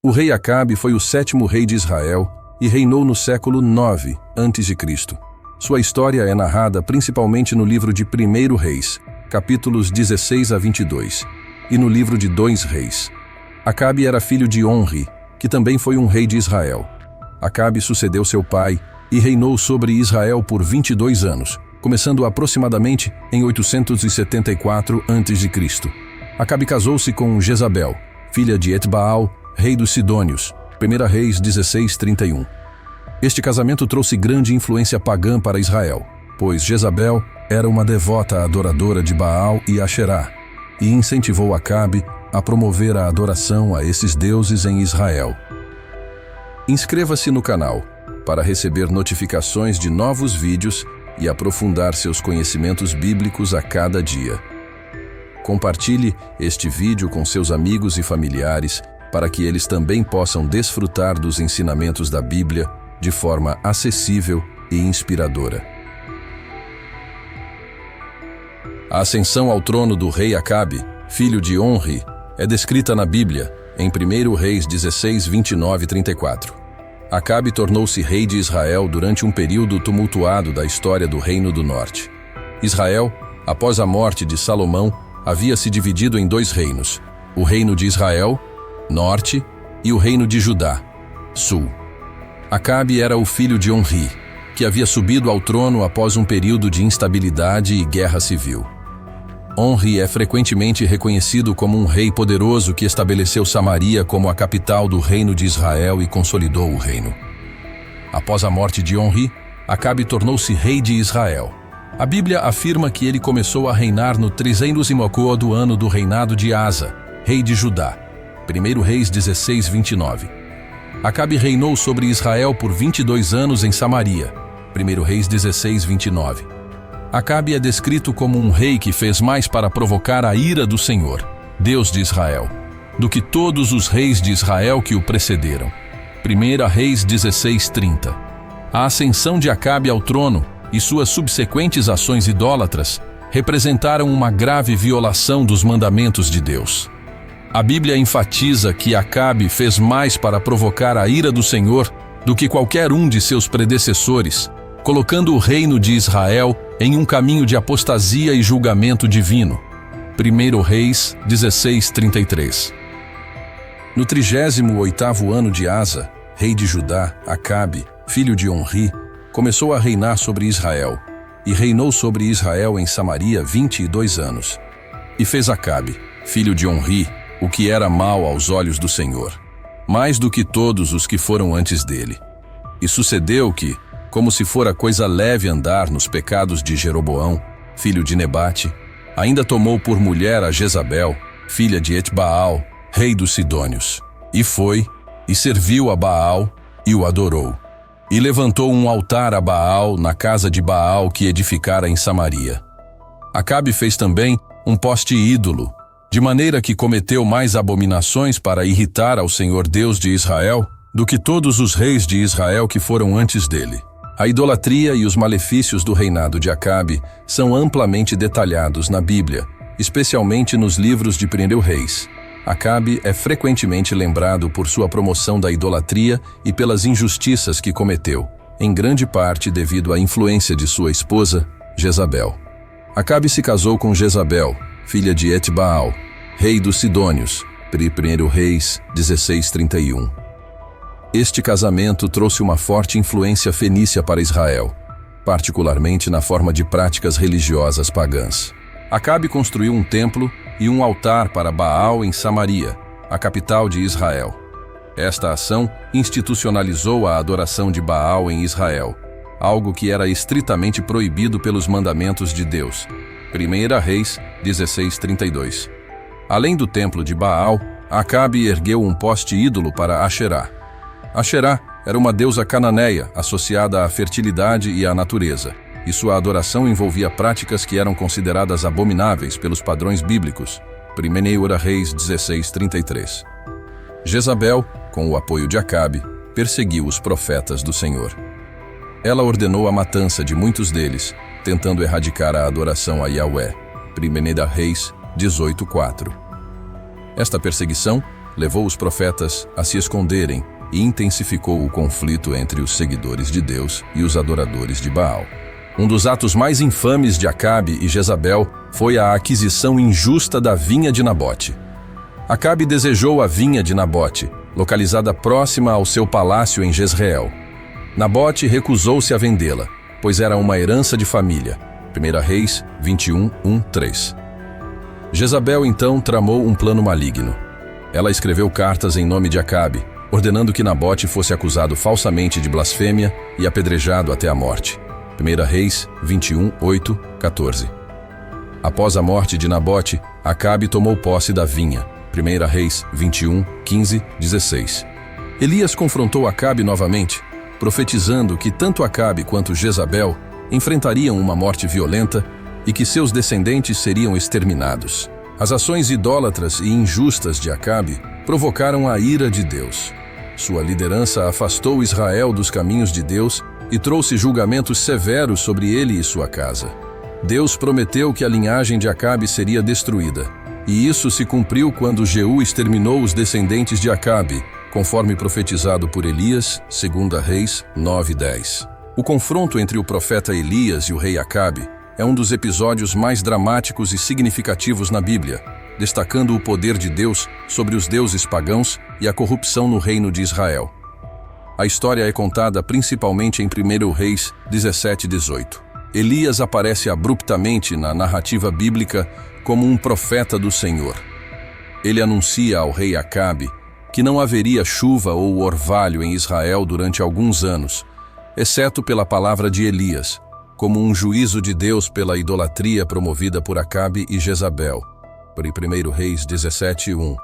O rei Acabe foi o 7º rei de Israel e reinou no século 9 a.C. Sua história é narrada principalmente no livro de 1 Reis, capítulos 16 a 22, e no livro de 2 Reis. Acabe era filho de Onri, que também foi um rei de Israel. Acabe sucedeu seu pai e reinou sobre Israel por 22 anos, começando aproximadamente em 874 a.C. Acabe casou-se com Jezabel, filha de Etbaal, rei dos Sidônios, 1 Reis 16:31. Este casamento trouxe grande influência pagã para Israel, pois Jezabel era uma devota adoradora de Baal e Asherá, e incentivou Acabe a promover a adoração a esses deuses em Israel. Inscreva-se no canal para receber notificações de novos vídeos e aprofundar seus conhecimentos bíblicos a cada dia. Compartilhe este vídeo com seus amigos e familiares para que eles também possam desfrutar dos ensinamentos da Bíblia de forma acessível e inspiradora. A ascensão ao trono do rei Acabe, filho de Onri, é descrita na Bíblia em 1 Reis 16, 29 e 34. Acabe tornou-se rei de Israel durante um período tumultuado da história do Reino do Norte. Israel, após a morte de Salomão, havia se dividido em 2 reinos, o Reino de Israel, Norte, e o Reino de Judá, Sul. Acabe era o filho de Onri, que havia subido ao trono após um período de instabilidade e guerra civil. Onri é frequentemente reconhecido como um rei poderoso que estabeleceu Samaria como a capital do Reino de Israel e consolidou o reino. Após a morte de Onri, Acabe tornou-se rei de Israel. A Bíblia afirma que ele começou a reinar no 30º ano do reinado de Asa, rei de Judá. 1 Reis 16, 29. Acabe reinou sobre Israel por 22 anos em Samaria. 1 Reis 16, 29. Acabe é descrito como um rei que fez mais para provocar a ira do Senhor, Deus de Israel, do que todos os reis de Israel que o precederam. 1 Reis 16, 30. A ascensão de Acabe ao trono e suas subsequentes ações idólatras representaram uma grave violação dos mandamentos de Deus. A Bíblia enfatiza que Acabe fez mais para provocar a ira do Senhor do que qualquer um de seus predecessores, colocando o reino de Israel em um caminho de apostasia e julgamento divino. 1 Reis 16, 33. No 38º ano de Asa, rei de Judá, Acabe, filho de Onri, começou a reinar sobre Israel, e reinou sobre Israel em Samaria 22 anos. E fez Acabe, filho de Onri, o que era mal aos olhos do Senhor, mais do que todos os que foram antes dele. E sucedeu que, como se fora coisa leve andar nos pecados de Jeroboão, filho de Nebate, ainda tomou por mulher a Jezabel, filha de Etbaal, rei dos Sidônios, e foi, e serviu a Baal, e o adorou. E levantou um altar a Baal na casa de Baal que edificara em Samaria. Acabe fez também um poste ídolo, de maneira que cometeu mais abominações para irritar ao Senhor Deus de Israel do que todos os reis de Israel que foram antes dele. A idolatria e os malefícios do reinado de Acabe são amplamente detalhados na Bíblia, especialmente nos livros de 1 Reis. Acabe é frequentemente lembrado por sua promoção da idolatria e pelas injustiças que cometeu, em grande parte devido à influência de sua esposa, Jezabel. Acabe se casou com Jezabel, filha de Etbaal, rei dos Sidônios, 1 Reis 16:31. Este casamento trouxe uma forte influência fenícia para Israel, particularmente na forma de práticas religiosas pagãs. Acabe construiu um templo e um altar para Baal em Samaria, a capital de Israel. Esta ação institucionalizou a adoração de Baal em Israel, algo que era estritamente proibido pelos mandamentos de Deus. 1 Reis 16:32. Além do templo de Baal, Acabe ergueu um poste ídolo para Asherá. Asherá era uma deusa cananeia associada à fertilidade e à natureza, e sua adoração envolvia práticas que eram consideradas abomináveis pelos padrões bíblicos. 1 Reis 16:33. Jezabel, com o apoio de Acabe, perseguiu os profetas do Senhor. Ela ordenou a matança de muitos deles, tentando erradicar a adoração a Yahvé. 1 Reis 18:4. Esta perseguição levou os profetas a se esconderem e intensificou o conflito entre os seguidores de Deus e os adoradores de Baal. Um dos atos mais infames de Acabe e Jezabel foi a aquisição injusta da vinha de Nabote. Acabe desejou a vinha de Nabote, localizada próxima ao seu palácio em Jezreel. Nabote recusou-se a vendê-la, pois era uma herança de família. 1 Reis 21, 1-3. Jezabel então tramou um plano maligno. Ela escreveu cartas em nome de Acabe, ordenando que Nabote fosse acusado falsamente de blasfêmia e apedrejado até a morte. 1 Reis 21, 8-14. Após a morte de Nabote, Acabe tomou posse da vinha. 1 Reis 21, 15-16. Elias confrontou Acabe novamente, profetizando que tanto Acabe quanto Jezabel enfrentariam uma morte violenta e que seus descendentes seriam exterminados. As ações idólatras e injustas de Acabe provocaram a ira de Deus. Sua liderança afastou Israel dos caminhos de Deus e trouxe julgamentos severos sobre ele e sua casa. Deus prometeu que a linhagem de Acabe seria destruída, e isso se cumpriu quando Jeú exterminou os descendentes de Acabe, conforme profetizado por Elias, 2 Reis 9:10. O confronto entre o profeta Elias e o rei Acabe é um dos episódios mais dramáticos e significativos na Bíblia, destacando o poder de Deus sobre os deuses pagãos e a corrupção no reino de Israel. A história é contada principalmente em 1 Reis 17:18. Elias aparece abruptamente na narrativa bíblica como um profeta do Senhor. Ele anuncia ao rei Acabe que não haveria chuva ou orvalho em Israel durante alguns anos, exceto pela palavra de Elias, como um juízo de Deus pela idolatria promovida por Acabe e Jezabel. Por 1 Reis 17:1.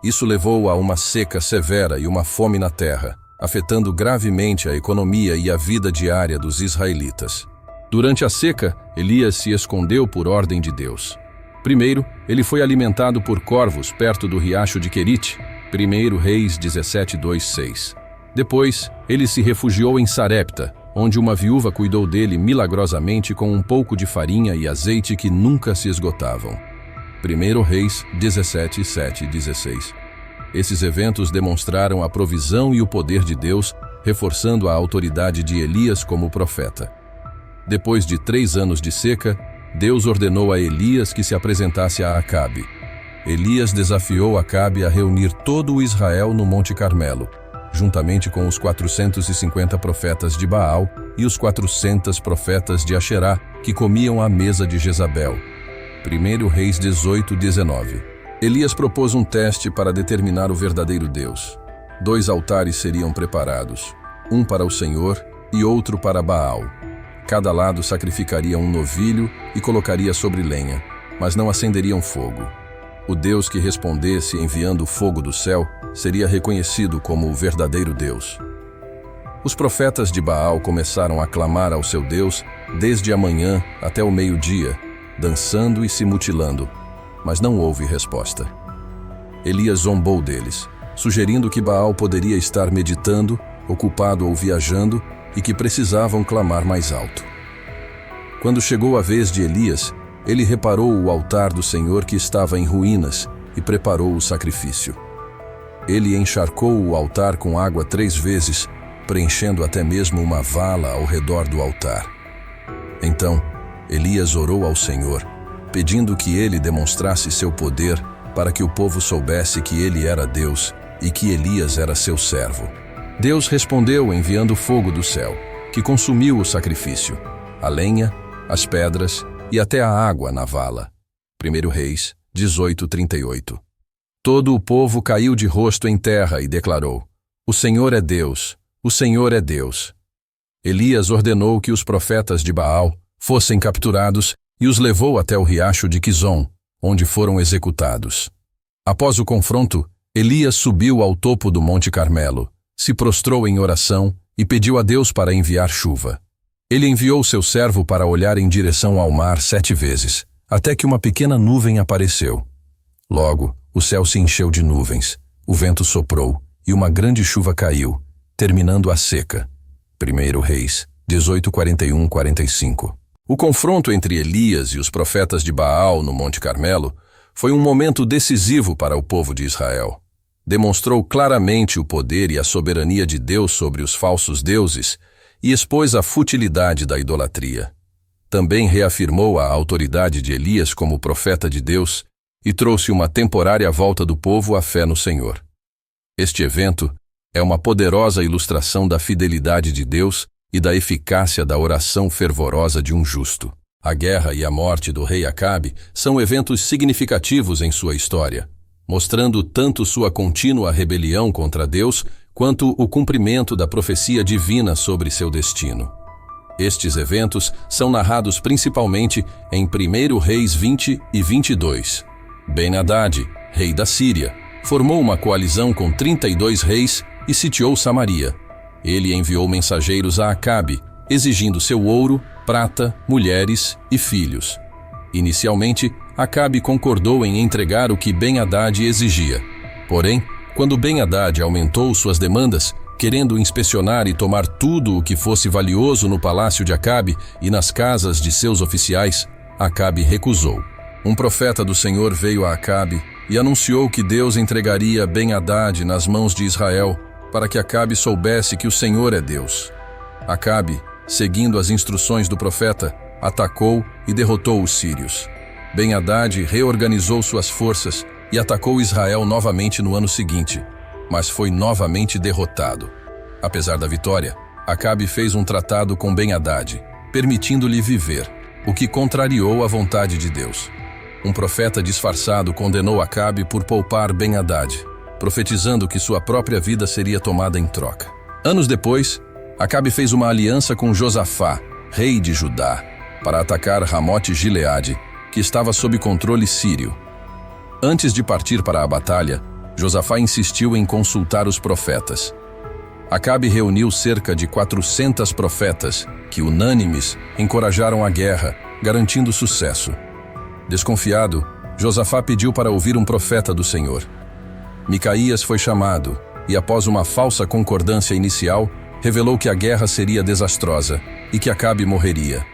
Isso levou a uma seca severa e uma fome na terra, afetando gravemente a economia e a vida diária dos israelitas. Durante a seca, Elias se escondeu por ordem de Deus. Primeiro, ele foi alimentado por corvos perto do riacho de Querite, 1 Reis 17:2-6. Depois, ele se refugiou em Sarepta, onde uma viúva cuidou dele milagrosamente com um pouco de farinha e azeite que nunca se esgotavam. 1 Reis 17:7-16. Esses eventos demonstraram a provisão e o poder de Deus, reforçando a autoridade de Elias como profeta. Depois de 3 anos de seca, Deus ordenou a Elias que se apresentasse a Acabe. Elias desafiou Acabe a reunir todo o Israel no Monte Carmelo, juntamente com os 450 profetas de Baal e os 400 profetas de Asherá que comiam à mesa de Jezabel. 1 Reis 18:19. Elias propôs um teste para determinar o verdadeiro Deus. 2 altares seriam preparados, um para o Senhor e outro para Baal. Cada lado sacrificaria um novilho e colocaria sobre lenha, mas não acenderiam fogo. O Deus que respondesse enviando fogo do céu seria reconhecido como o verdadeiro Deus. Os profetas de Baal começaram a clamar ao seu Deus desde a manhã até o meio-dia, dançando e se mutilando, mas não houve resposta. Elias zombou deles, sugerindo que Baal poderia estar meditando, ocupado ou viajando e que precisavam clamar mais alto. Quando chegou a vez de Elias, ele reparou o altar do Senhor que estava em ruínas e preparou o sacrifício. Ele encharcou o altar com água 3 vezes, preenchendo até mesmo uma vala ao redor do altar. Então, Elias orou ao Senhor, pedindo que ele demonstrasse seu poder para que o povo soubesse que ele era Deus e que Elias era seu servo. Deus respondeu enviando fogo do céu, que consumiu o sacrifício, a lenha, as pedras e até a água na vala. 1 Reis 18:38. Todo o povo caiu de rosto em terra e declarou: "O Senhor é Deus, o Senhor é Deus." Elias ordenou que os profetas de Baal fossem capturados e os levou até o riacho de Quizon, onde foram executados. Após o confronto, Elias subiu ao topo do Monte Carmelo, se prostrou em oração e pediu a Deus para enviar chuva. Ele enviou seu servo para olhar em direção ao mar 7 vezes, até que uma pequena nuvem apareceu. Logo, o céu se encheu de nuvens, o vento soprou e uma grande chuva caiu, terminando a seca. 1 Reis 18:41-45. O confronto entre Elias e os profetas de Baal no Monte Carmelo foi um momento decisivo para o povo de Israel. demonstrou claramente o poder e a soberania de Deus sobre os falsos deuses e expôs a futilidade da idolatria. Também reafirmou a autoridade de Elias como profeta de Deus e trouxe uma temporária volta do povo à fé no Senhor. Este evento é uma poderosa ilustração da fidelidade de Deus e da eficácia da oração fervorosa de um justo. A guerra e a morte do rei Acabe são eventos significativos em sua história, mostrando tanto sua contínua rebelião contra Deus quanto o cumprimento da profecia divina sobre seu destino. Estes eventos são narrados principalmente em 1 Reis 20 e 22. Ben-Hadad, rei da Síria, formou uma coalizão com 32 reis e sitiou Samaria. Ele enviou mensageiros a Acabe, exigindo seu ouro, prata, mulheres e filhos. Inicialmente, Acabe concordou em entregar o que Ben-Hadad exigia. Porém, quando Ben-Hadad aumentou suas demandas, querendo inspecionar e tomar tudo o que fosse valioso no palácio de Acabe e nas casas de seus oficiais, Acabe recusou. Um profeta do Senhor veio a Acabe e anunciou que Deus entregaria Ben-Hadad nas mãos de Israel, para que Acabe soubesse que o Senhor é Deus. Acabe, seguindo as instruções do profeta, atacou e derrotou os sírios. Ben-Hadad reorganizou suas forças e atacou Israel novamente no ano seguinte, mas foi novamente derrotado. Apesar da vitória, Acabe fez um tratado com Ben-Hadad, permitindo-lhe viver, o que contrariou a vontade de Deus. Um profeta disfarçado condenou Acabe por poupar Ben-Hadad, profetizando que sua própria vida seria tomada em troca. Anos depois, Acabe fez uma aliança com Josafá, rei de Judá, para atacar Ramote-Gileade, que estava sob controle sírio. Antes de partir para a batalha, Josafá insistiu em consultar os profetas. Acabe reuniu cerca de 400 profetas, que, unânimes, encorajaram a guerra, garantindo sucesso. Desconfiado, Josafá pediu para ouvir um profeta do Senhor. Micaías foi chamado e, após uma falsa concordância inicial, revelou que a guerra seria desastrosa e que Acabe morreria.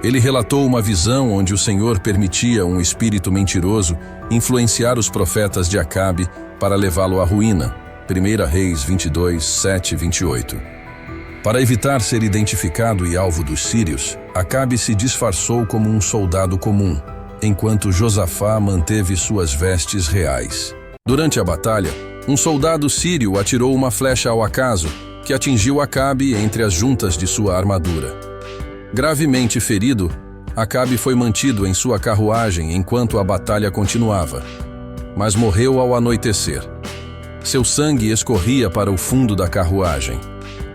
Ele relatou uma visão onde o Senhor permitia um espírito mentiroso influenciar os profetas de Acabe para levá-lo à ruína. 1 Reis 22, 7 e 28. Para evitar ser identificado e alvo dos sírios, Acabe se disfarçou como um soldado comum, enquanto Josafá manteve suas vestes reais. Durante a batalha, um soldado sírio atirou uma flecha ao acaso, que atingiu Acabe entre as juntas de sua armadura. Gravemente ferido, Acabe foi mantido em sua carruagem enquanto a batalha continuava, mas morreu ao anoitecer. Seu sangue escorria para o fundo da carruagem.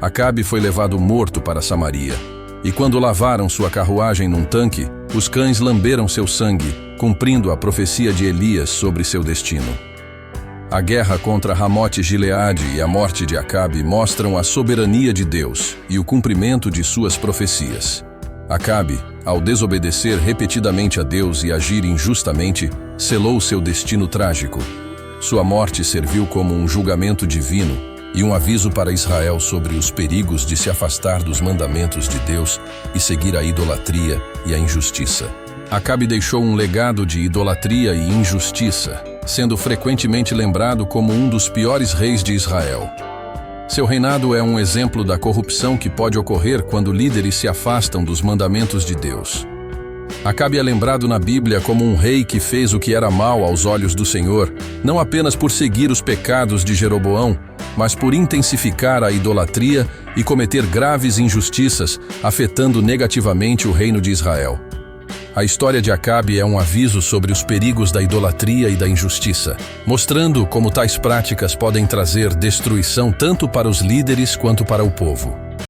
Acabe foi levado morto para Samaria, e quando lavaram sua carruagem num tanque, os cães lamberam seu sangue, cumprindo a profecia de Elias sobre seu destino. A guerra contra Ramote-Gileade e a morte de Acabe mostram a soberania de Deus e o cumprimento de suas profecias. Acabe, ao desobedecer repetidamente a Deus e agir injustamente, selou seu destino trágico. Sua morte serviu como um julgamento divino e um aviso para Israel sobre os perigos de se afastar dos mandamentos de Deus e seguir a idolatria e a injustiça. Acabe deixou um legado de idolatria e injustiça, sendo frequentemente lembrado como um dos piores reis de Israel. Seu reinado é um exemplo da corrupção que pode ocorrer quando líderes se afastam dos mandamentos de Deus. Acabe é lembrado na Bíblia como um rei que fez o que era mal aos olhos do Senhor, não apenas por seguir os pecados de Jeroboão, mas por intensificar a idolatria e cometer graves injustiças, afetando negativamente o reino de Israel. A história de Acabe é um aviso sobre os perigos da idolatria e da injustiça, mostrando como tais práticas podem trazer destruição tanto para os líderes quanto para o povo.